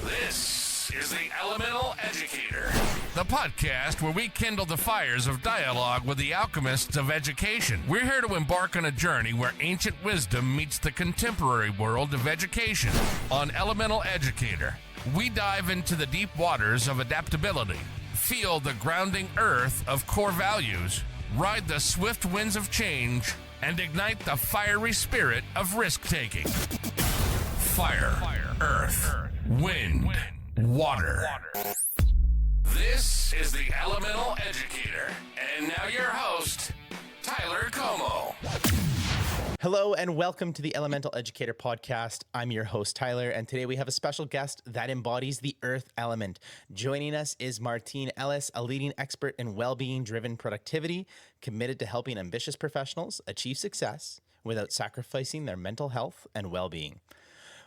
This is the Elemental Educator, the podcast where we kindle the fires of dialogue with the alchemists of education. We're here to embark on a journey where ancient wisdom meets the contemporary world of education. On Elemental Educator, we dive into the deep waters of adaptability, feel the grounding earth of core values, ride the swift winds of change, and ignite the fiery spirit of risk-taking. Fire, earth, wind, water. This is the Elemental Educator, and now your host, Tyler Como. Hello and welcome to the Elemental Educator podcast. I'm your host, Tyler, and today we have a special guest that embodies the earth element. Joining us is Martine Ellis, a leading expert in wellbeing-driven productivity, committed to helping ambitious professionals achieve success without sacrificing their mental health and well-being.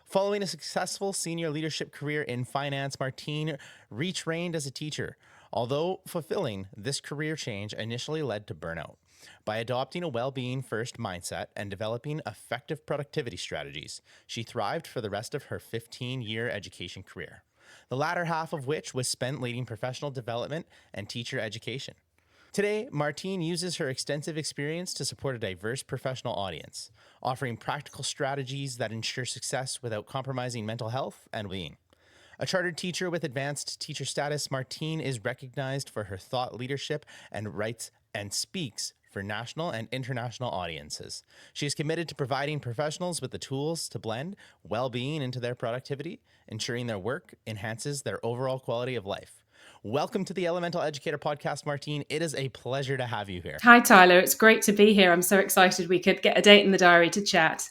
Following a successful senior leadership career in finance, Martine retrained as a teacher. Although fulfilling, this career change initially led to burnout. By adopting a well-being first mindset and developing effective productivity strategies, she thrived for the rest of her 15-year education career, the latter half of which was spent leading professional development and teacher education. Today, Martine uses her extensive experience to support a diverse professional audience, offering practical strategies that ensure success without compromising mental health and well-being. A chartered teacher with advanced teacher status, Martine is recognized for her thought leadership and writes and speaks for national and international audiences. She is committed to providing professionals with the tools to blend well-being into their productivity, ensuring their work enhances their overall quality of life. Welcome to the Elemental Educator podcast, Martine. It is a pleasure to have you here. Hi, Tyler. It's great to be here. I'm so excited we could get a date in the diary to chat.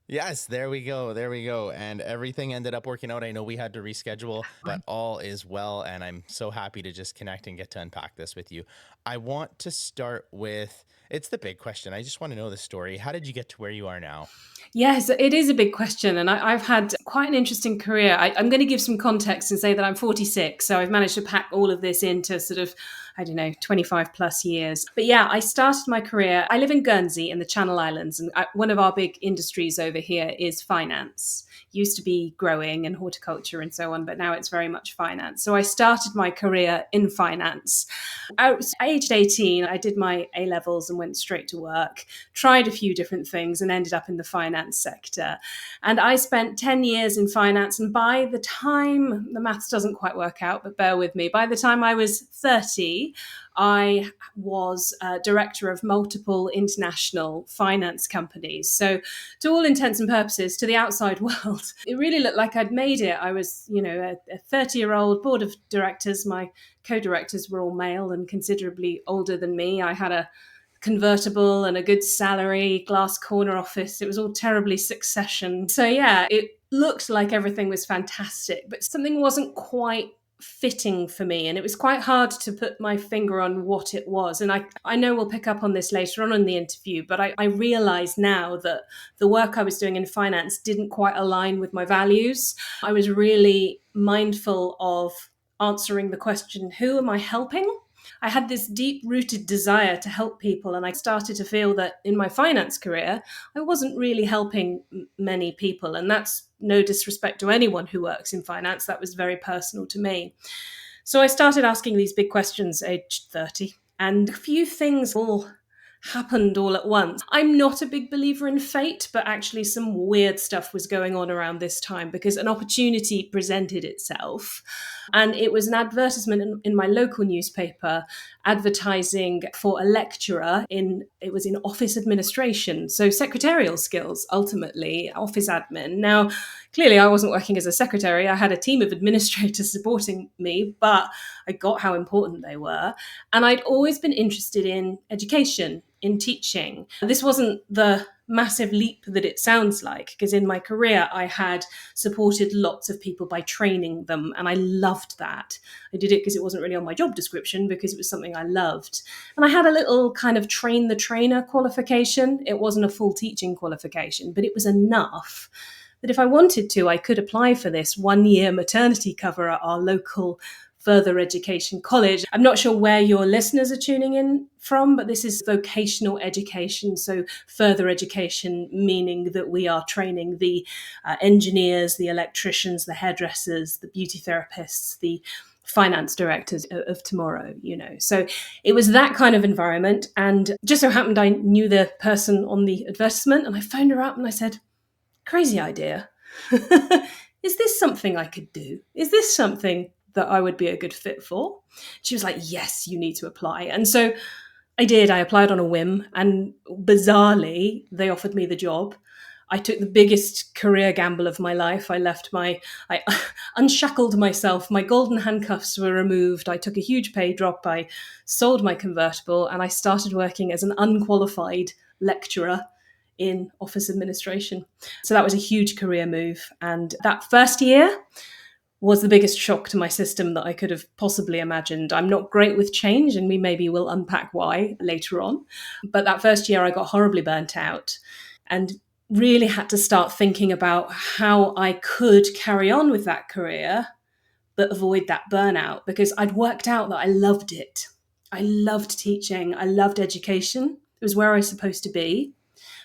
Yes, there we go. And everything ended up working out. I know we had to reschedule, but all is well. And I'm so happy to just connect and get to unpack this with you. I want to start with, it's the big question. I just want to know the story. How did you get to where you are now? Yes, it is a big question. And I've had quite an interesting career. I'm going to give some context and say that I'm 46. So I've managed to pack all of this into sort of, 25 plus years. But yeah, I started my career. I live in Guernsey in the Channel Islands. And one of our big industries over here is finance. Used to be growing and horticulture and so on, but now it's very much finance. So I started my career in finance. I was aged 18. I did my A-levels and went straight to work, tried a few different things and ended up in the finance sector. And I spent 10 years in finance. And by the time, the maths doesn't quite work out, but bear with me, by the time I was 30, I was director of multiple international finance companies. So to all intents and purposes, to the outside world, it really looked like I'd made it. I was, a 30-year-old board of directors. My co-directors were all male and considerably older than me. I had a convertible and a good salary, glass corner office. It was all terribly succession. So yeah, it looked like everything was fantastic, but something wasn't quite fitting for me. And it was quite hard to put my finger on what it was. And I know we'll pick up on this later on in the interview, but I realize now that the work I was doing in finance didn't quite align with my values. I was really mindful of answering the question, who am I helping? I had this deep-rooted desire to help people, and I started to feel that in my finance career, I wasn't really helping many people, and that's no disrespect to anyone who works in finance. That was very personal to me. So I started asking these big questions aged 30, and a few things all happened all at once. I'm not a big believer in fate, but actually some weird stuff was going on around this time because an opportunity presented itself. And it was an advertisement in my local newspaper advertising for a lecturer it was in office administration. So secretarial skills, ultimately, office admin. Now, clearly I wasn't working as a secretary. I had a team of administrators supporting me, but I got how important they were. And I'd always been interested in education, in teaching. This wasn't the massive leap that it sounds like, because in my career, I had supported lots of people by training them, and I loved that. I did it because it wasn't really on my job description, because it was something I loved. And I had a little kind of train the trainer qualification. It wasn't a full teaching qualification, but it was enough that if I wanted to, I could apply for this 1-year maternity cover at our local further education college. I'm not sure where your listeners are tuning in from, but this is vocational education. So further education, meaning that we are training the engineers, the electricians, the hairdressers, the beauty therapists, the finance directors of tomorrow, So it was that kind of environment. And just so happened I knew the person on the advertisement, and I phoned her up and I said, crazy idea. Is this something I could do? Is this something that I would be a good fit for? She was like, yes, you need to apply. And so I did. I applied on a whim, and bizarrely, they offered me the job. I took the biggest career gamble of my life. I unshackled myself. My golden handcuffs were removed. I took a huge pay drop. I sold my convertible, and I started working as an unqualified lecturer in office administration. So that was a huge career move. And that first year was the biggest shock to my system that I could have possibly imagined. I'm not great with change, and we maybe will unpack why later on. But that first year I got horribly burnt out and really had to start thinking about how I could carry on with that career, but avoid that burnout, because I'd worked out that I loved it. I loved teaching. I loved education. It was where I was supposed to be,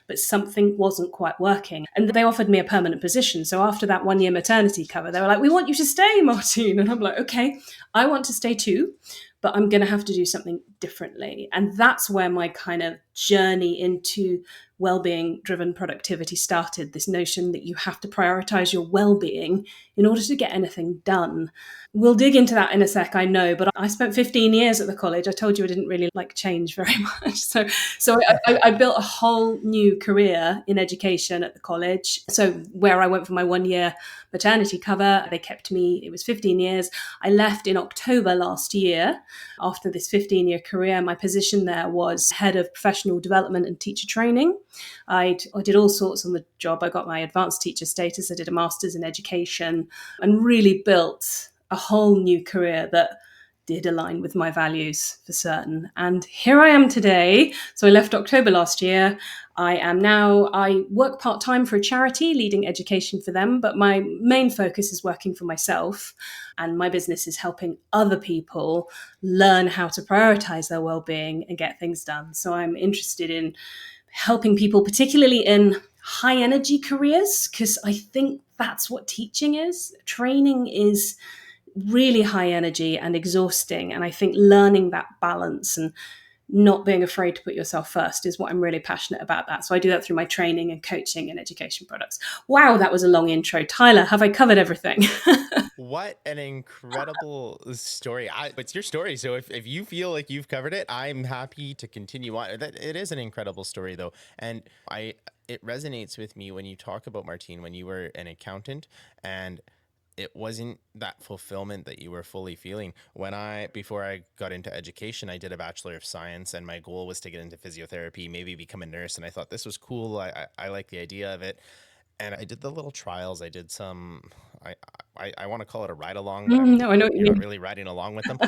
but something wasn't quite working. And they offered me a permanent position. So after that 1 year maternity cover, they were like, we want you to stay, Martine. And I'm like, okay, I want to stay too, but I'm going to have to do something differently. And that's where my kind of journey into well-being-driven productivity started, this notion that you have to prioritize your well-being in order to get anything done. We'll dig into that in a sec, I know, but I spent 15 years at the college. I told you I didn't really like change very much. So I built a whole new career in education at the college. So where I went for my 1 year maternity cover, they kept me, it was 15 years. I left in October last year after this 15-year career. My position there was head of professional development and teacher training. I did all sorts on the job. I got my advanced teacher status. I did a master's in education and really built a whole new career that did align with my values for certain. And here I am today. So I left October last year. I work part-time for a charity, leading education for them, but my main focus is working for myself. And my business is helping other people learn how to prioritize their well-being and get things done. So I'm interested in helping people, particularly in high energy careers, because I think that's what teaching is. Training is really high energy and exhausting. And I think learning that balance and not being afraid to put yourself first is what I'm really passionate about that. So I do that through my training and coaching and education products. Wow, that was a long intro. Tyler, have I covered everything? What an incredible story. It's your story. So if you feel like you've covered it, I'm happy to continue on. It is an incredible story though. And it resonates with me when you talk about, Martine, when you were an accountant and it wasn't that fulfillment that you were fully feeling. Before I got into education, I did a Bachelor of Science and my goal was to get into physiotherapy, maybe become a nurse. And I thought this was cool. I like the idea of it. And I did the little trials. I did some, I want to call it a ride along, but No, I know what you you're not mean. really riding along with them.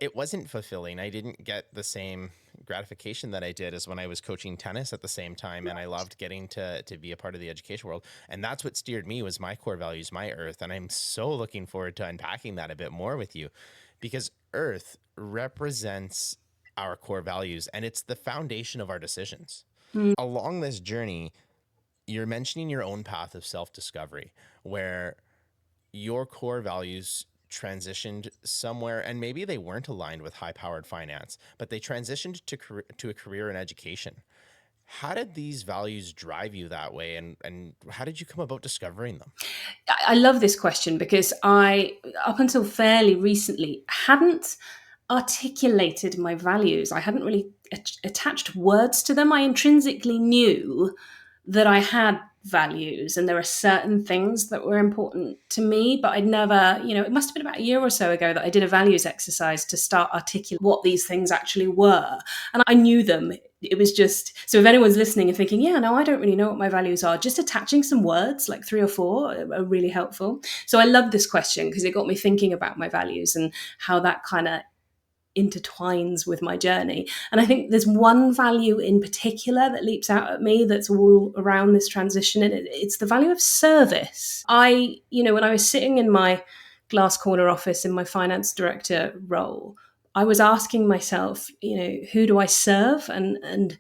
It wasn't fulfilling. I didn't get the same gratification that I did as when I was coaching tennis at the same time. And I loved getting to be a part of the education world. And that's what steered me, was my core values, my earth. And I'm so looking forward to unpacking that a bit more with you, because earth represents our core values and it's the foundation of our decisions. Along this journey, you're mentioning your own path of self-discovery where your core values transitioned somewhere, and maybe they weren't aligned with high-powered finance, but they transitioned to a career in education. How did these values drive you that way, and how did you come about discovering them? I love this question because I, up until fairly recently, hadn't articulated my values. I hadn't really attached words to them. I intrinsically knew that I had values and there are certain things that were important to me, but I'd never, it must have been about a year or so ago that I did a values exercise to start articulating what these things actually were. And I knew them. It was just, so if anyone's listening and thinking, yeah, no, I don't really know what my values are, just attaching some words, like 3 or 4, are really helpful. So I love this question because it got me thinking about my values and how that kind of intertwines with my journey. And I think there's one value in particular that leaps out at me that's all around this transition, and it's the value of service. When I was sitting in my glass corner office in my finance director role, I was asking myself, who do I serve, and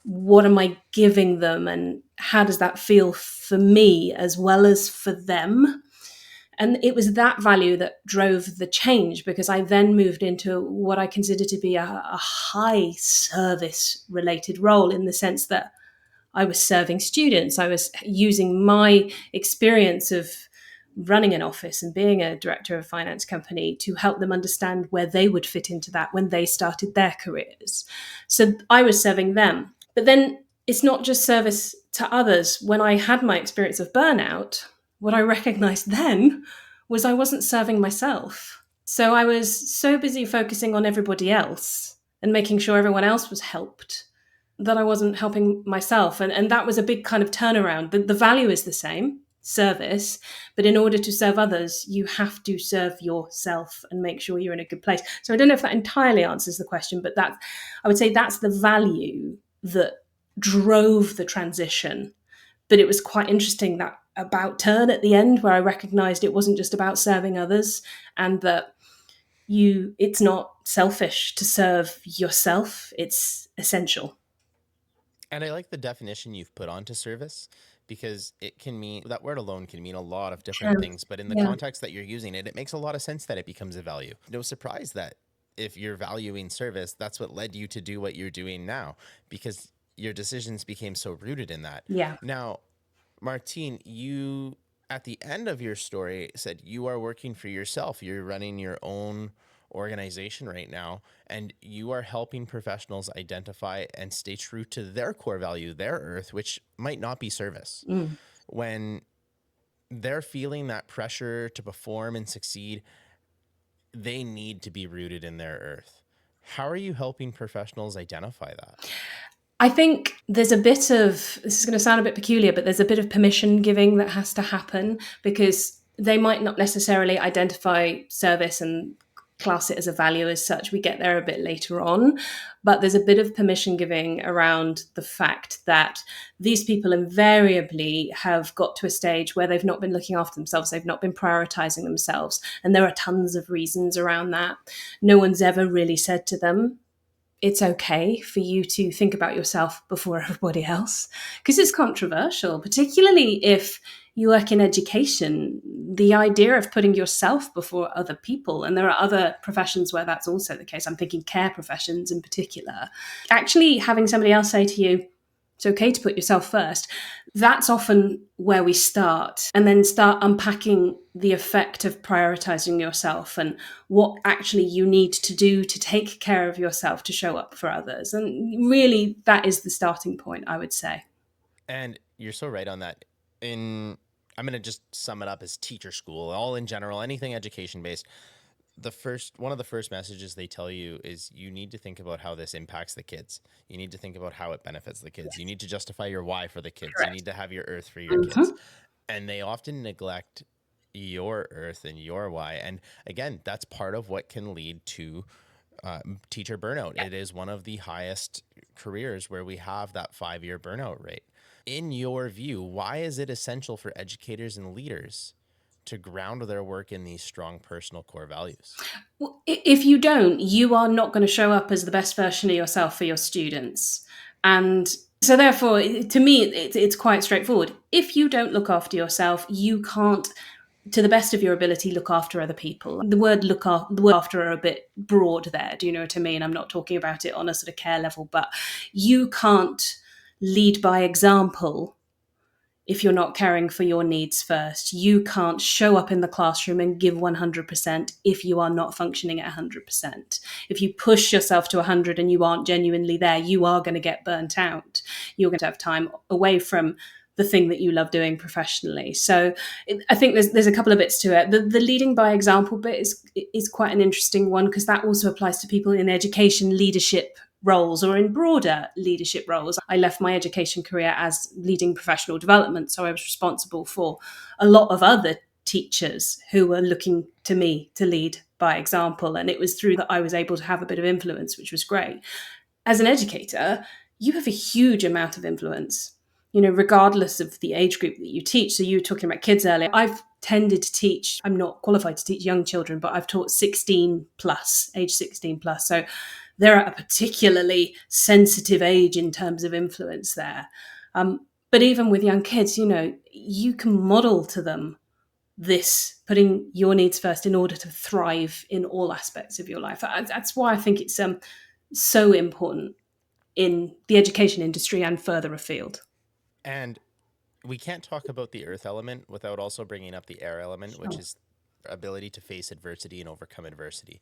what am I giving them, and how does that feel for me as well as for them? And it was that value that drove the change, because I then moved into what I consider to be a high service related role, in the sense that I was serving students. I was using my experience of running an office and being a director of a finance company to help them understand where they would fit into that when they started their careers. So I was serving them. But then it's not just service to others. When I had my experience of burnout, what I recognized then was I wasn't serving myself. So I was so busy focusing on everybody else and making sure everyone else was helped, that I wasn't helping myself. And that was a big kind of turnaround. The value is the same, service, but in order to serve others, you have to serve yourself and make sure you're in a good place. So I don't know if that entirely answers the question, but I would say that's the value that drove the transition. But it was quite interesting, that about turn at the end, where I recognized it wasn't just about serving others, and that it's not selfish to serve yourself. It's essential. And I like the definition you've put onto service, because it can mean, that word alone can mean a lot of different things, but in the context that you're using it, it makes a lot of sense that it becomes a value. No surprise that if you're valuing service, that's what led you to do what you're doing now, because your decisions became so rooted in that. Yeah. Now, Martine, you, at the end of your story, said you are working for yourself. You're running your own organization right now, and you are helping professionals identify and stay true to their core value, their earth, which might not be service. When they're feeling that pressure to perform and succeed, they need to be rooted in their earth. How are you helping professionals identify that? I think there's a bit of, this is going to sound a bit peculiar, but there's a bit of permission giving that has to happen, because they might not necessarily identify service and class it as a value as such. We get there a bit later on, but there's a bit of permission giving around the fact that these people invariably have got to a stage where they've not been looking after themselves, they've not been prioritizing themselves, and there are tons of reasons around that. No one's ever really said to them, it's okay for you to think about yourself before everybody else, because it's controversial, particularly if you work in education, the idea of putting yourself before other people. And there are other professions where that's also the case. I'm thinking care professions in particular. Actually having somebody else say to you, it's okay to put yourself first, that's often where we start, and then start unpacking the effect of prioritizing yourself and what actually you need to do to take care of yourself to show up for others. And really, that is the starting point, I would say. And you're so right on that. I'm going to just sum it up as teacher school, all in general, anything education based. One of the first messages they tell you is you need to think about how this impacts the kids. You need to think about how it benefits the kids. You need to justify your why for the kids. Correct. You need to have your earth for your kids. And they often neglect your earth and your why. And again, that's part of what can lead to teacher burnout. It is one of the highest careers where we have that 5-year burnout rate. In your view, why is it essential for educators and leaders to ground their work in these strong personal core values? Well, if you don't, you are not going to show up as the best version of yourself for your students. And so therefore, to me, it's quite straightforward. If you don't look after yourself, you can't, to the best of your ability, look after other people. The word after are a bit broad there. Do you know what I mean? I'm not talking about it on a sort of care level, but you can't lead by example if you're not caring for your needs first. You can't show up in the classroom and give 100% if you are not functioning at 100%. If you push yourself to 100 and you aren't genuinely there, you are going to get burnt out. You're going to have time away from the thing that you love doing professionally. So I think there's a couple of bits to it. The leading by example bit is quite an interesting one, because that also applies to people in education, leadership roles, or in broader leadership roles. I left my education career as leading professional development, so I was responsible for a lot of other teachers who were looking to me to lead by example, and it was through that I was able to have a bit of influence, which was great. As an educator, you have a huge amount of influence, regardless of the age group that you teach. So you were talking about kids earlier. I've tended to teach, I'm not qualified to teach young children, but I've taught 16 plus, age 16 plus. So they're at a particularly sensitive age in terms of influence there. But even with young kids, you can model to them this putting your needs first in order to thrive in all aspects of your life. That's why I think it's so important in the education industry and further afield. And we can't talk about the earth element without also bringing up the air element, which is ability to face adversity and overcome adversity.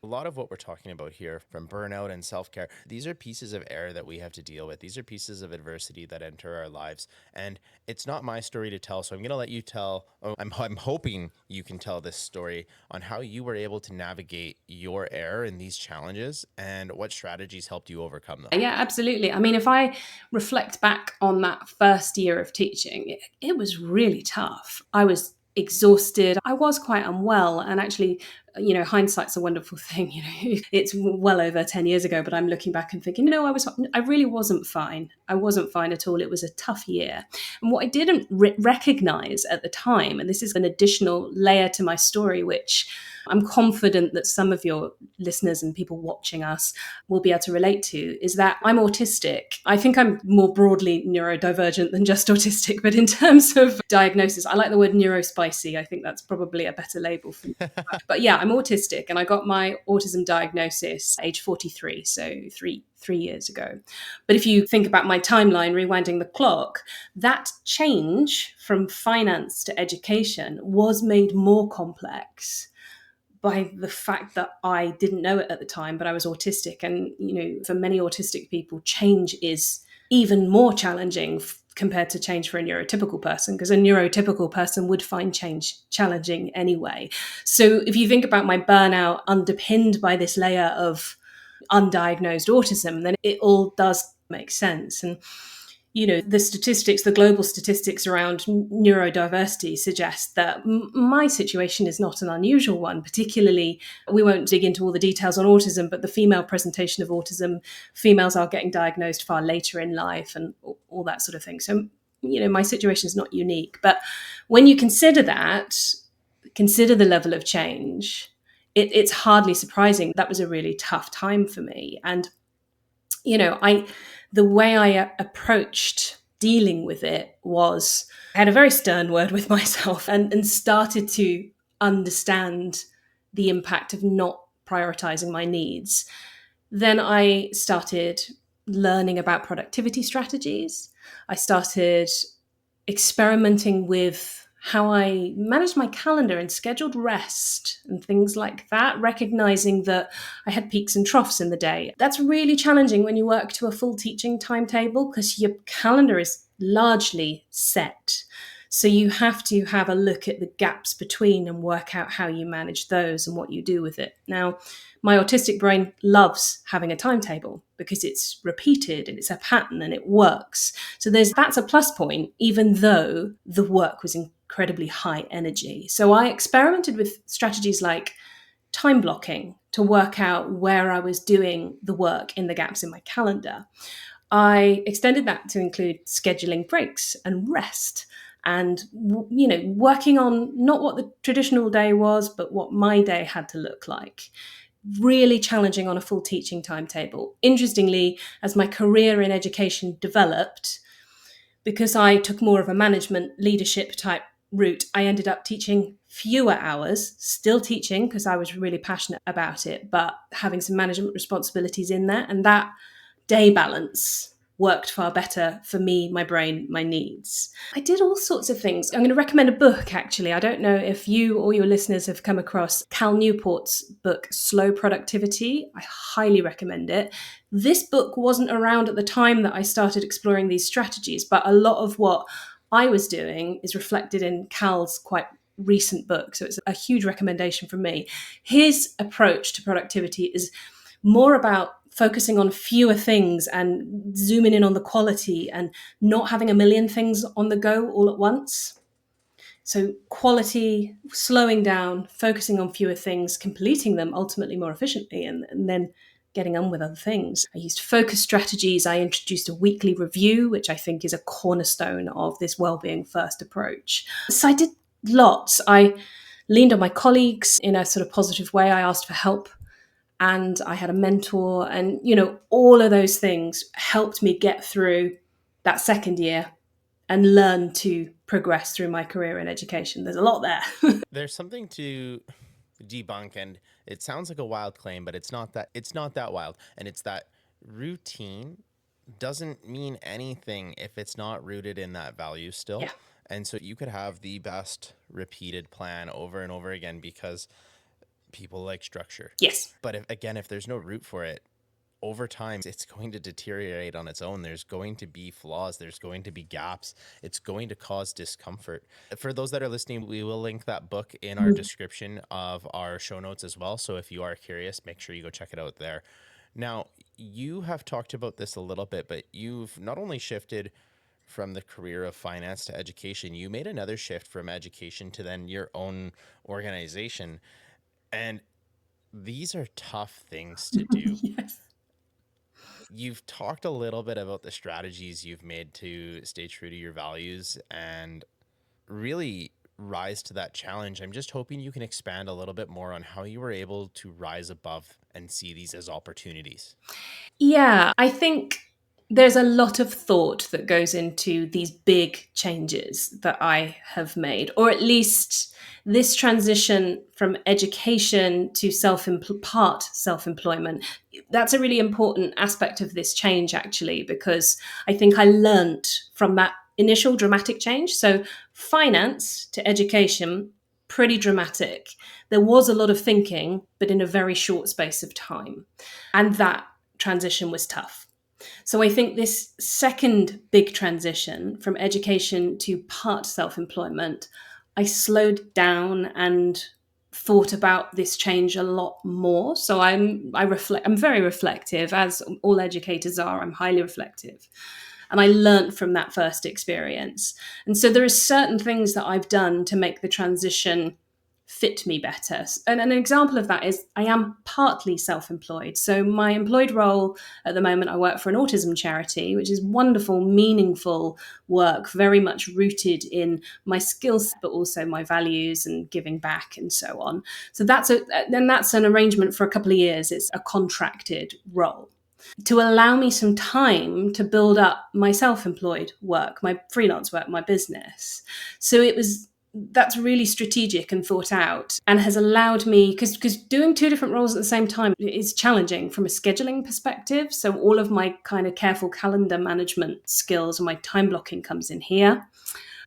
A lot of what we're talking about here, from burnout and self-care, these are pieces of air that we have to deal with. These are pieces of adversity that enter our lives. And it's not my story to tell, so I'm going to let you tell. I'm hoping you can tell this story on how you were able to navigate your air in these challenges and what strategies helped you overcome them. Yeah, absolutely. I mean, if I reflect back on that first year of teaching, it was really tough. I was exhausted. I was quite unwell, and actually, hindsight's a wonderful thing. It's well over 10 years ago, but I'm looking back and thinking, I really wasn't fine. I wasn't fine at all. It was a tough year. And what I didn't recognize at the time, and this is an additional layer to my story, which I'm confident that some of your listeners and people watching us will be able to relate to, is that I'm autistic. I think I'm more broadly neurodivergent than just autistic, but in terms of diagnosis, I like the word neurospicy. I think that's probably a better label for me. But yeah, I'm autistic, and I got my autism diagnosis age 43, so three years ago. But if you think about my timeline, rewinding the clock, that change from finance to education was made more complex by the fact that I didn't know it at the time, but I was autistic. And, for many autistic people, change is even more challenging compared to change for a neurotypical person, because a neurotypical person would find change challenging anyway. So if you think about my burnout underpinned by this layer of undiagnosed autism, then it all does make sense. And the global statistics around neurodiversity suggest that my situation is not an unusual one. Particularly, we won't dig into all the details on autism, but the female presentation of autism, females are getting diagnosed far later in life and all that sort of thing. So, my situation is not unique. But when you consider the level of change, it's hardly surprising. That was a really tough time for me. And, the way I approached dealing with it was I had a very stern word with myself and started to understand the impact of not prioritizing my needs. Then I started learning about productivity strategies. I started experimenting with how I managed my calendar and scheduled rest and things like that, recognizing that I had peaks and troughs in the day. That's really challenging when you work to a full teaching timetable because your calendar is largely set. So you have to have a look at the gaps between and work out how you manage those and what you do with it. Now, my autistic brain loves having a timetable because it's repeated and it's a pattern and it works. So that's a plus point, even though the work was incredibly high energy. So I experimented with strategies like time blocking to work out where I was doing the work in the gaps in my calendar. I extended that to include scheduling breaks and rest and, working on not what the traditional day was, but what my day had to look like. Really challenging on a full teaching timetable. Interestingly, as my career in education developed, because I took more of a management leadership type route, I ended up teaching fewer hours, still teaching because I was really passionate about it, but having some management responsibilities in there. And that day balance worked far better for me, my brain, my needs. I did all sorts of things. I'm going to recommend a book, actually. I don't know if you or your listeners have come across Cal Newport's book, Slow Productivity. I highly recommend it. This book wasn't around at the time that I started exploring these strategies, but a lot of what I was doing is reflected in Cal's quite recent book. So it's a huge recommendation from me. His approach to productivity is more about focusing on fewer things and zooming in on the quality and not having a million things on the go all at once. So quality, slowing down, focusing on fewer things, completing them ultimately more efficiently, and then getting on with other things. I used focus strategies. I introduced a weekly review, which I think is a cornerstone of this wellbeing first approach. So I did lots. I leaned on my colleagues in a sort of positive way. I asked for help and I had a mentor, and, all of those things helped me get through that second year and learn to progress through my career in education. There's a lot there. There's something to debunk, and it sounds like a wild claim, but it's not that wild. And it's that routine doesn't mean anything if it's not rooted in that value still. Yeah. And so you could have the best repeated plan over and over again because people like structure. Yes. But if there's no root for it, over time, it's going to deteriorate on its own. There's going to be flaws. There's going to be gaps. It's going to cause discomfort. For those that are listening, we will link that book in our description of our show notes as well. So if you are curious, make sure you go check it out there. Now, you have talked about this a little bit, but you've not only shifted from the career of finance to education, you made another shift from education to then your own organization. And these are tough things to do. Yes. You've talked a little bit about the strategies you've made to stay true to your values and really rise to that challenge. I'm just hoping you can expand a little bit more on how you were able to rise above and see these as opportunities. Yeah, I think there's a lot of thought that goes into these big changes that I have made, or at least this transition from education to part self-employment. That's a really important aspect of this change, actually, because I think I learned from that initial dramatic change. So finance to education, pretty dramatic. There was a lot of thinking, but in a very short space of time. And that transition was tough. So I think this second big transition from education to part self-employment, I slowed down and thought about this change a lot more. So I'm very reflective, as all educators are. I'm highly reflective. And I learned from that first experience. And so there are certain things that I've done to make the transition fit me better. And an example of that is I am partly self-employed. So my employed role at the moment, I work for an autism charity, which is wonderful, meaningful work, very much rooted in my skills, but also my values and giving back and so on. So that's an arrangement for a couple of years. It's a contracted role to allow me some time to build up my self-employed work, my freelance work, my business. So that's really strategic and thought out, and has allowed me, because doing two different roles at the same time is challenging from a scheduling perspective. So all of my kind of careful calendar management skills and my time blocking comes in here.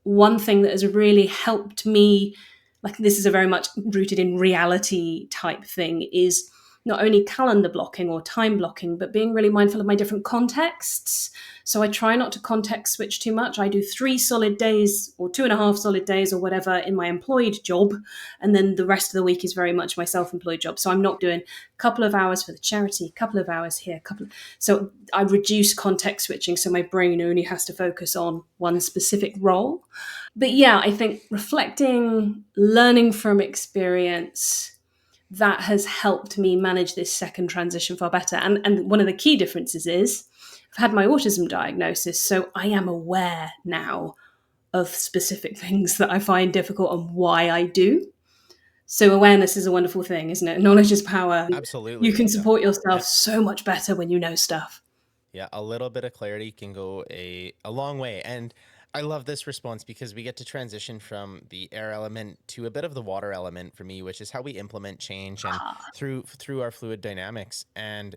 One thing that has really helped me, like this is a very much rooted in reality type thing, is not only calendar blocking or time blocking, but being really mindful of my different contexts. So I try not to context switch too much. I do 3 solid days or 2.5 solid days or whatever in my employed job. And then the rest of the week is very much my self-employed job. So I'm not doing a couple of hours for the charity, a couple of hours here, So I reduce context switching. So my brain only has to focus on one specific role. But yeah, I think reflecting, learning from experience, that has helped me manage this second transition far better. And one of the key differences is I've had my autism diagnosis, so I am aware now of specific things that I find difficult and why I do. So awareness is a wonderful thing, isn't it? Knowledge is power. Absolutely. You can support yourself so much better when you know stuff. Yeah, a little bit of clarity can go a long way. And I love this response because we get to transition from the air element to a bit of the water element for me, which is how we implement change and through our fluid dynamics. And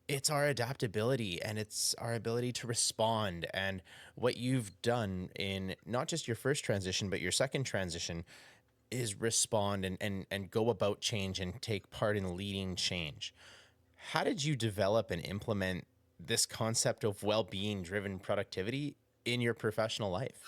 it's our adaptability and it's our ability to respond. And what you've done in not just your first transition, but your second transition is respond and go about change and take part in leading change. How did you develop and implement this concept of well-being-driven productivity in your professional life?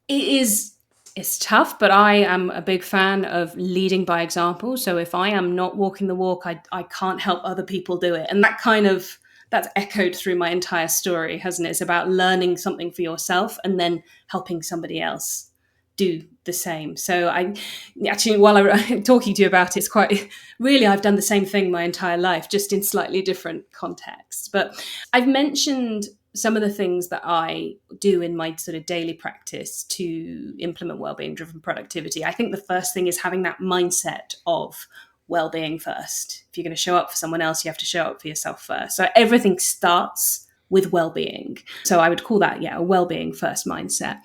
It's tough, but I am a big fan of leading by example. So if I am not walking the walk, I can't help other people do it. And that's echoed through my entire story, hasn't it? It's about learning something for yourself and then helping somebody else do the same. So while I'm talking to you about it, it's quite really, I've done the same thing my entire life, just in slightly different contexts. But I've mentioned some of the things that I do in my sort of daily practice to implement wellbeing driven productivity, I think the first thing is having that mindset of well-being first. If you're going to show up for someone else, you have to show up for yourself first. So everything starts with well-being. So I would call that, a well-being first mindset.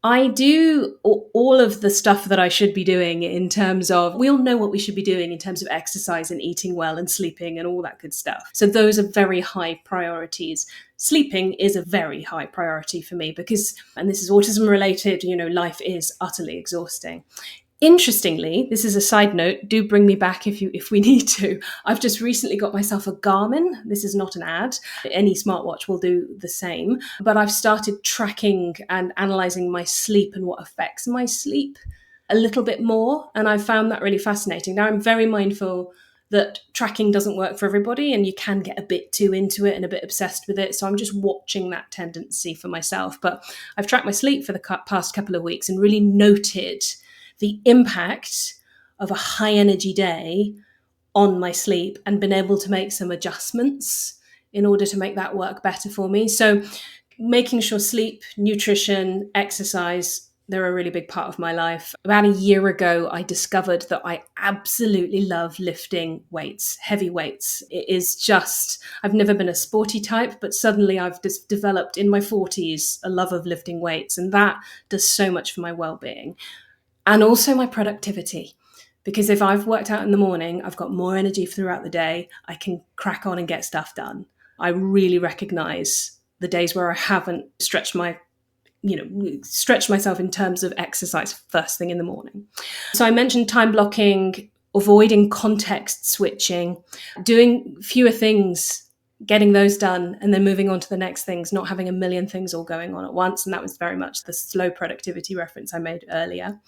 I do all of the stuff that I should be doing in terms of, we all know what we should be doing in terms of exercise and eating well and sleeping and all that good stuff. So those are very high priorities. Sleeping is a very high priority for me because, and this is autism related, life is utterly exhausting. Interestingly, this is a side note, do bring me back if we need to. I've just recently got myself a Garmin. This is not an ad. Any smartwatch will do the same. But I've started tracking and analysing my sleep and what affects my sleep a little bit more. And I've found that really fascinating. Now, I'm very mindful that tracking doesn't work for everybody and you can get a bit too into it and a bit obsessed with it. So I'm just watching that tendency for myself. But I've tracked my sleep for the past couple of weeks and really noted the impact of a high energy day on my sleep and been able to make some adjustments in order to make that work better for me. So making sure sleep, nutrition, exercise, they're a really big part of my life. About a year ago, I discovered that I absolutely love lifting weights, heavy weights. It is just, I've never been a sporty type, but suddenly I've just developed in my 40s a love of lifting weights. And that does so much for my well-being. And also my productivity, because if I've worked out in the morning, I've got more energy throughout the day. I can crack on and get stuff done. I really recognize the days where I haven't stretched myself in terms of exercise first thing in the morning. So I mentioned time blocking, avoiding context switching, doing fewer things, getting those done, and then moving on to the next things, not having a million things all going on at once. And that was very much the slow productivity reference I made earlier.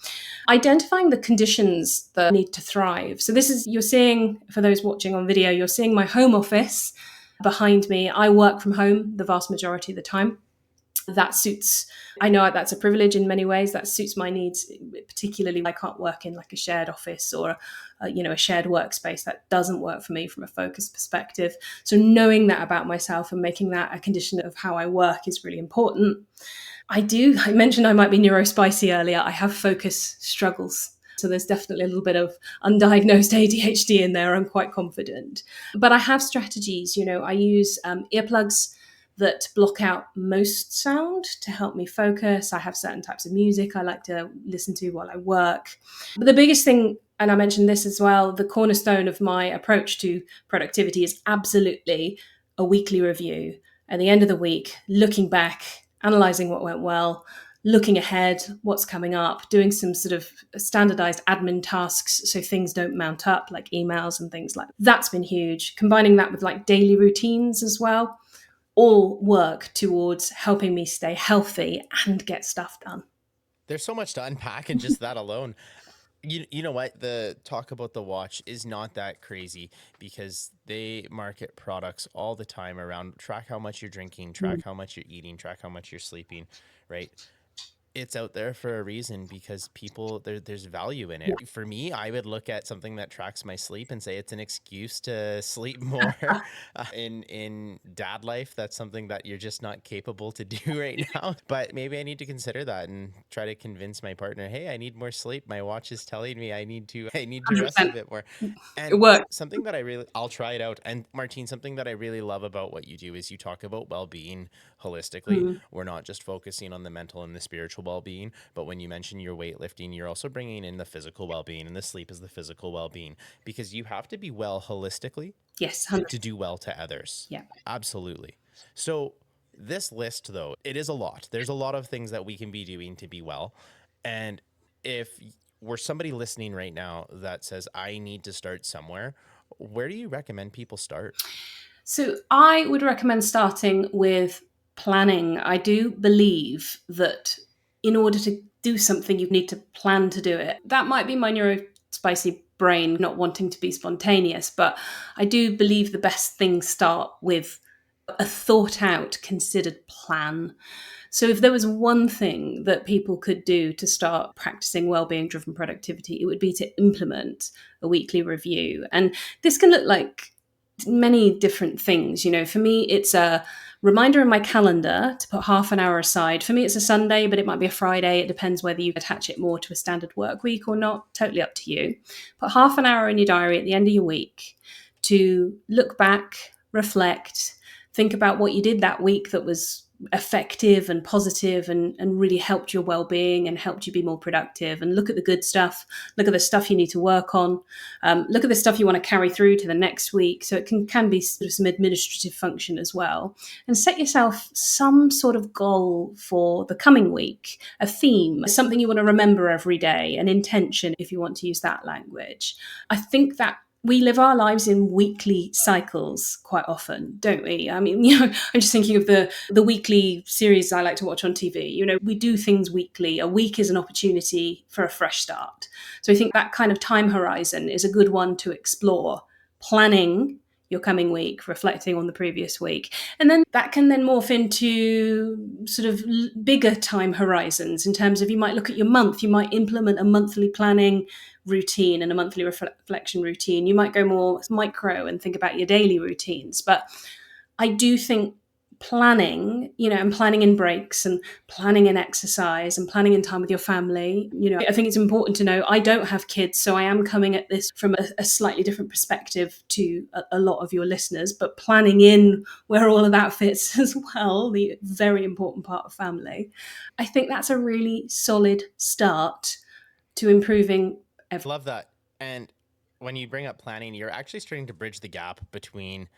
Identifying the conditions that need to thrive. So this is, you're seeing, for those watching on video, you're seeing my home office behind me. I work from home the vast majority of the time. That suits, I know that's a privilege in many ways, that suits my needs. Particularly, I can't work in like a shared office or a shared workspace. That doesn't work for me from a focus perspective. So knowing that about myself and making that a condition of how I work is really important. I mentioned I might be neurospicy earlier. I have focus struggles. So there's definitely a little bit of undiagnosed ADHD in there, I'm quite confident. But I have strategies. I use earplugs that block out most sound to help me focus. I have certain types of music I like to listen to while I work. But the biggest thing, and I mentioned this as well, the cornerstone of my approach to productivity is absolutely a weekly review. At the end of the week, looking back, analysing what went well, looking ahead, what's coming up, doing some sort of standardized admin tasks so things don't mount up, like emails and things like that. That's been huge. Combining that with like daily routines as well, all work towards helping me stay healthy and get stuff done. There's so much to unpack in just that alone. You know what? The talk about the watch is not that crazy because they market products all the time around track how much you're drinking, track how much you're eating, track how much you're sleeping, right? It's out there for a reason because people, there's value in it. Yeah. For me, I would look at something that tracks my sleep and say it's an excuse to sleep more. In dad life, that's something that you're just not capable to do right now. But maybe I need to consider that and try to convince my partner, hey, I need more sleep. My watch is telling me I need to rest a bit more. And it works. Something that I'll try it out. And Martine, something that I really love about what you do is you talk about well-being holistically. We're not just focusing on the mental and the spiritual well-being, but when you mention your weightlifting, you're also bringing in the physical well-being, and the sleep is the physical well-being, because you have to be well holistically. Yes, 100%. To do well to others. Yeah, absolutely. So this list, though, it is a lot. There's a lot of things that we can be doing to be well. And if we're somebody listening right now that says, I need to start somewhere, where do you recommend people start? So I would recommend starting with planning. I do believe that in order to do something, you need to plan to do it. That might be my neurospicy brain not wanting to be spontaneous, but I do believe the best things start with a thought out, considered plan. So if there was one thing that people could do to start practicing wellbeing driven productivity, it would be to implement a weekly review. And this can look like many different things. For me, it's a reminder in my calendar to put half an hour aside. For me, it's a Sunday, but it might be a Friday. It depends whether you attach it more to a standard work week or not. Totally up to you. Put half an hour in your diary at the end of your week to look back, reflect, think about what you did that week that was effective and positive and really helped your well-being and helped you be more productive, and look at the good stuff, look at the stuff you need to work on, look at the stuff you want to carry through to the next week. So it can be sort of some administrative function as well, and set yourself some sort of goal for the coming week, a theme, something you want to remember every day, an intention if you want to use that language. I think that we live our lives in weekly cycles quite often, don't we? I mean, I'm just thinking of the weekly series I like to watch on TV. We do things weekly. A week is an opportunity for a fresh start. So I think that kind of time horizon is a good one to explore. Planning your coming week, reflecting on the previous week. And then that can then morph into sort of bigger time horizons in terms of, you might look at your month, you might implement a monthly planning routine and a monthly reflection routine. You might go more micro and think about your daily routines. But I do think planning, and planning in breaks and planning in exercise and planning in time with your family, I think it's important to know I don't have kids, so I am coming at this from a slightly different perspective to a lot of your listeners, but planning in where all of that fits as well, the very important part of family, I think that's a really solid start to improving. I love that. And when you bring up planning, you're actually starting to bridge the gap between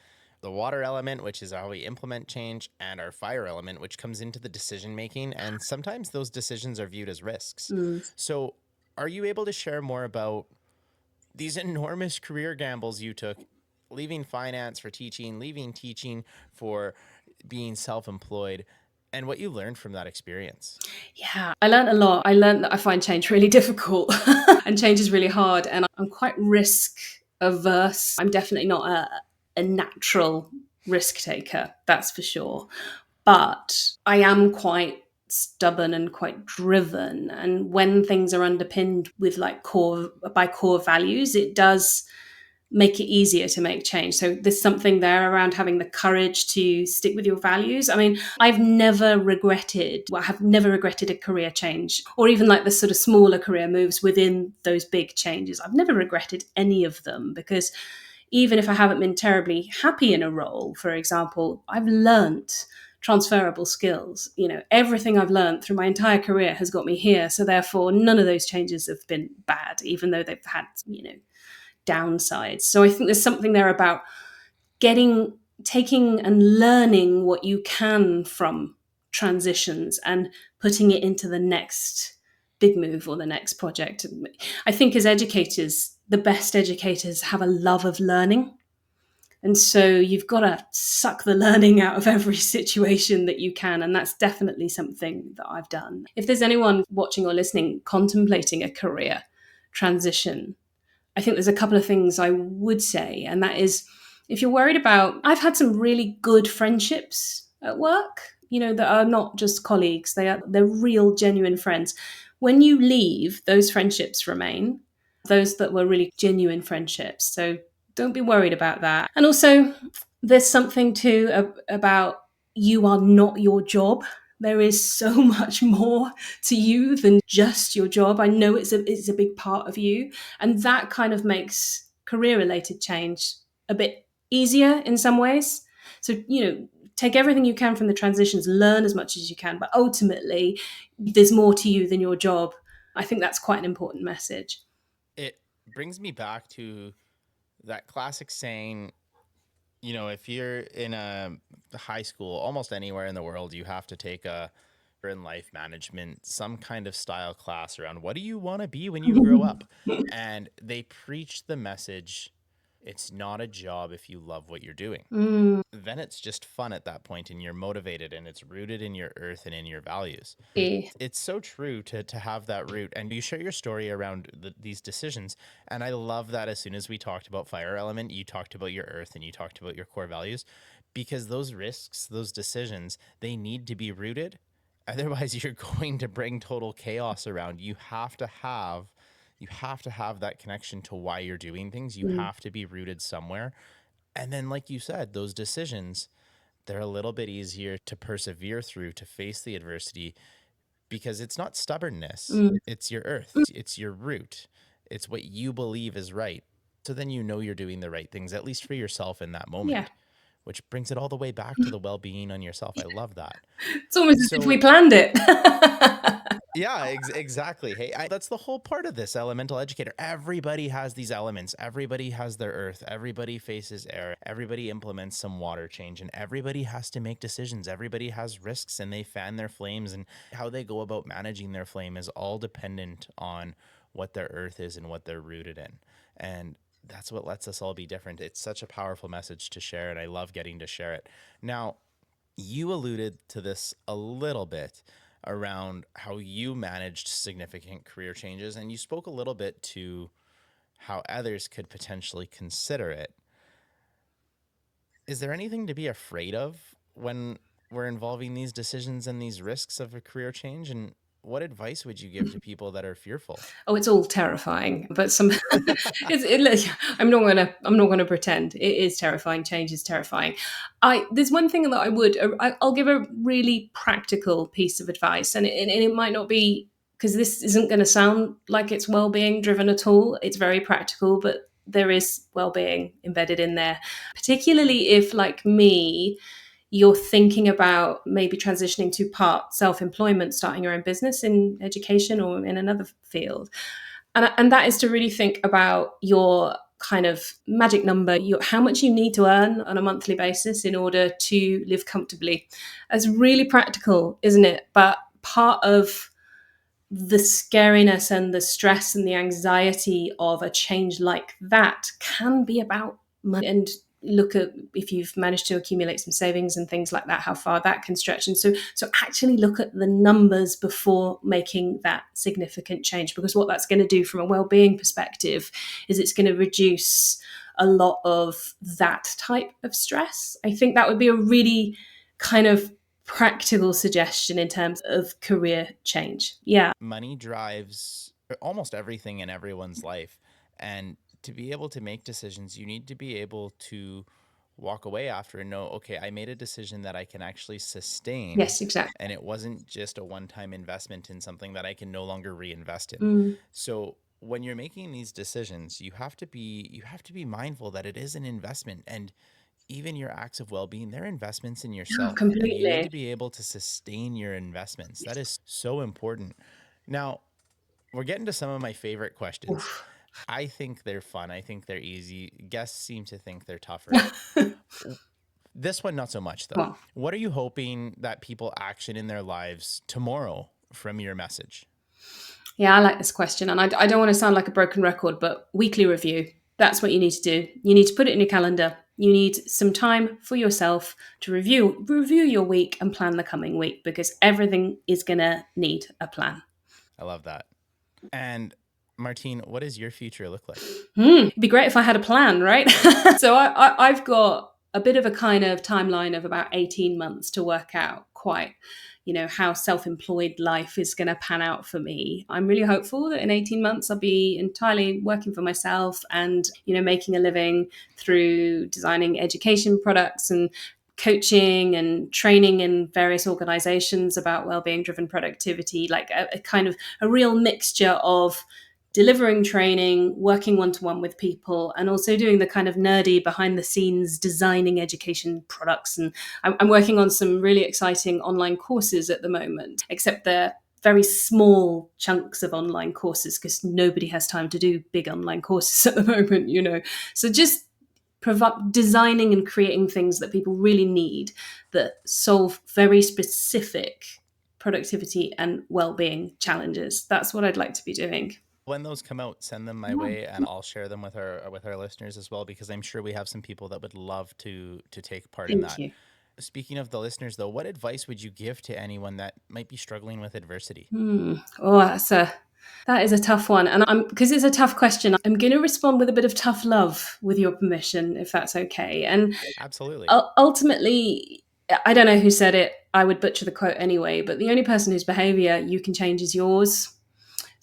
the water element, which is how we implement change, and our fire element, which comes into the decision making. And sometimes those decisions are viewed as risks. So are you able to share more about these enormous career gambles you took, leaving finance for teaching, leaving teaching for being self-employed, and what you learned from that experience? Yeah, I learned a lot. I learned that I find change really difficult and change is really hard. And I'm quite risk averse. I'm definitely not a natural risk taker, that's for sure. But I am quite stubborn and quite driven. And when things are underpinned with core values, it does make it easier to make change. So there's something there around having the courage to stick with your values. I mean, I have never regretted a career change, or even the sort of smaller career moves within those big changes. I've never regretted any of them, because even if I haven't been terribly happy in a role, for example, I've learnt transferable skills. Everything I've learned through my entire career has got me here. So therefore, none of those changes have been bad, even though they've had, downsides. So I think there's something there about taking and learning what you can from transitions and putting it into the next big move or the next project. I think as educators, the best educators have a love of learning. And so you've got to suck the learning out of every situation that you can. And that's definitely something that I've done. If there's anyone watching or listening contemplating a career transition, I think there's a couple of things I would say. And that is, if you're worried about, I've had some really good friendships at work, that are not just colleagues. They're real, genuine friends. When you leave, those friendships remain, those that were really genuine friendships. So don't be worried about that. And also, there's something too about, you are not your job. There is so much more to you than just your job. I know it's a big part of you. And that kind of makes career-related change a bit easier in some ways. So, take everything you can from the transitions, learn as much as you can, but ultimately, there's more to you than your job. I think that's quite an important message. It brings me back to that classic saying, if you're in a high school, almost anywhere in the world, you have to take in life management, some kind of style class around what do you want to be when you grow up? And they preach the message, it's not a job if you love what you're doing. Then it's just fun at that point, and you're motivated, and it's rooted in your earth and in your values. It's so true to have that root. And you share your story around these decisions. And I love that as soon as we talked about fire element, you talked about your earth and you talked about your core values, because those risks, those decisions, they need to be rooted. Otherwise, you're going to bring total chaos around. You have to have that connection to why you're doing things. You have to be rooted somewhere. And then, like you said, those decisions, they're a little bit easier to persevere through, to face the adversity, because it's not stubbornness. It's your earth, it's your root, it's what you believe is right. So then you know you're doing the right things, at least for yourself in that Yeah. moment, which brings it all the way back to the well-being on yourself. I love that. It's almost as if we So planned it. yeah, exactly. Hey, that's the whole part of this elemental educator. Everybody has these elements. Everybody has their earth. Everybody faces air. Everybody implements some water change, and everybody has to make decisions. Everybody has risks, and they fan their flames, and how they go about managing their flame is all dependent on what their earth is and what they're rooted in. And that's what lets us all be different. It's such a powerful message to share, and I love getting to share it. Now, you alluded to this a little bit around how you managed significant career changes, and you spoke a little bit to how others could potentially consider it. Is there anything to be afraid of when we're involving these decisions and these risks of a career change? And what advice would you give to people that are fearful? Oh, it's all terrifying, but I'm not gonna pretend it is terrifying. Change is terrifying. There's one thing that I'll give a really practical piece of advice, and it might not be, because this isn't going to sound like it's well-being driven at all. It's very practical, but there is well-being embedded in there, particularly if, like me, you're thinking about maybe transitioning to part self-employment, starting your own business in education or in another field. And that is to really think about your kind of magic number, how much you need to earn on a monthly basis in order to live comfortably. It's really practical, isn't it? But part of the scariness and the stress and the anxiety of a change like that can be about money. And look at, if you've managed to accumulate some savings and things like that, how far that can stretch. And so actually look at the numbers before making that significant change, because what that's going to do from a well-being perspective is it's going to reduce a lot of that type of stress. I think that would be a really kind of practical suggestion in terms of career change. Yeah. Money drives almost everything in everyone's life. And to be able to make decisions, you need to be able to walk away after and know, okay, I made a decision that I can actually sustain. Yes, exactly. And it wasn't just a one-time investment in something that I can no longer reinvest in. So when you're making these decisions, you have to be mindful that it is an investment, and even your acts of well-being, they're investments in yourself. Completely. And you need to be able to sustain your investments. That is so important. Now, we're getting to some of my favorite questions. Oof. I think they're fun. I think they're easy. Guests seem to think they're tougher. This one, not so much, though. Well, what are you hoping that people action in their lives tomorrow from your message? Yeah, I like this question. And I don't want to sound like a broken record, but weekly review. That's what you need to do. You need to put it in your calendar. You need some time for yourself to review your week and plan the coming week, because everything is going to need a plan. I love that. And Martine, what does your future look like? It'd be great if I had a plan, right? So I've got a bit of a kind of timeline of about 18 months to work out quite, how self-employed life is going to pan out for me. I'm really hopeful that in 18 months I'll be entirely working for myself and, making a living through designing education products and coaching and training in various organizations about well-being driven productivity, like a kind of a real mixture of delivering training, working one-to-one with people, and also doing the kind of nerdy behind the scenes designing education products. And I'm working on some really exciting online courses at the moment, except they're very small chunks of online courses because nobody has time to do big online courses at the moment, So just designing and creating things that people really need that solve very specific productivity and well-being challenges. That's what I'd like to be doing. When those come out, send them my way, and I'll share them with our listeners as well, because I'm sure we have some people that would love to take part in that. Thank you. Speaking of the listeners, though, what advice would you give to anyone that might be struggling with adversity? Oh, that is a tough one. And because it's a tough question, I'm going to respond with a bit of tough love, with your permission, if that's okay. And absolutely. Ultimately, I don't know who said it. I would butcher the quote anyway, but the only person whose behavior you can change is yours.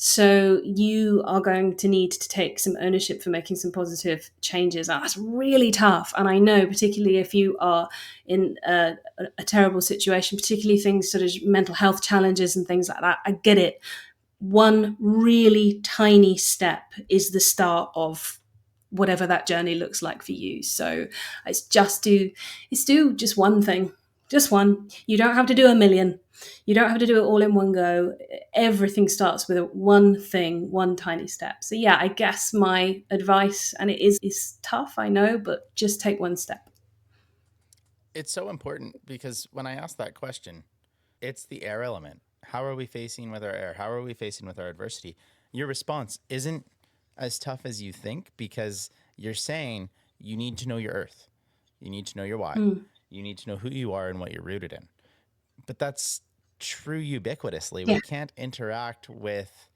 So you are going to need to take some ownership for making some positive changes. And that's really tough. And I know, particularly if you are in a terrible situation, particularly things sort of mental health challenges and things like that, I get it. One really tiny step is the start of whatever that journey looks like for you. So it's do just one thing, just one. You don't have to do a million. You don't have to do it all in one go. Everything starts with one thing, one tiny step. So yeah, I guess my advice, and it is tough, I know, but just take one step. It's so important because when I ask that question, it's the air element. How are we facing with our air? How are we facing with our adversity? Your response isn't as tough as you think because you're saying you need to know your earth. You need to know your why. You need to know who you are and what you're rooted in. But that's true ubiquitously. Yeah. We can't interact with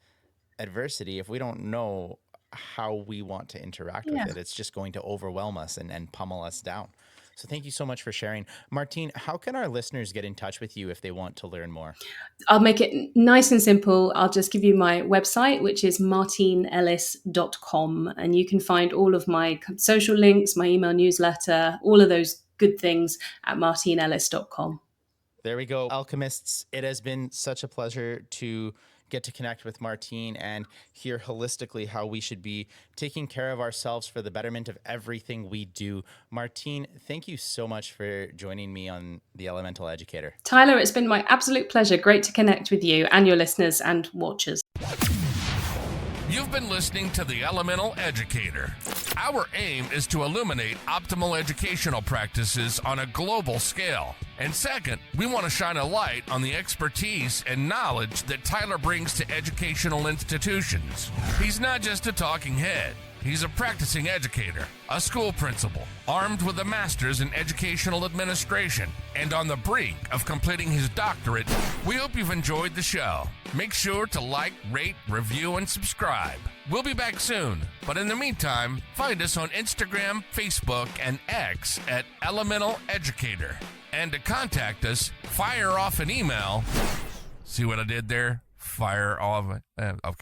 adversity if we don't know how we want to interact with it. It's just going to overwhelm us and pummel us down. So thank you so much for sharing. Martine, how can our listeners get in touch with you if they want to learn more? I'll make it nice and simple. I'll just give you my website, which is martineellis.com. And you can find all of my social links, my email newsletter, all of those good things at martineellis.com. There we go. Alchemists, it has been such a pleasure to get to connect with Martine and hear holistically how we should be taking care of ourselves for the betterment of everything we do. Martine, thank you so much for joining me on The Elemental Educator. Tyler, it's been my absolute pleasure. Great to connect with you and your listeners and watchers. You've been listening to The Elemental Educator. Our aim is to illuminate optimal educational practices on a global scale. And second, we want to shine a light on the expertise and knowledge that Tyler brings to educational institutions. He's not just a talking head. He's a practicing educator, a school principal, armed with a master's in educational administration, and on the brink of completing his doctorate. We hope you've enjoyed the show. Make sure to like, rate, review, and subscribe. We'll be back soon, but in the meantime, find us on Instagram, Facebook, and X at Elemental Educator. And to contact us, fire off an email. See what I did there? Fire off. Okay.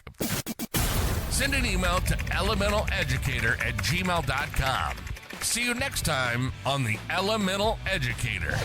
Send an email to elementaleducator@gmail.com. See you next time on The Elemental Educator.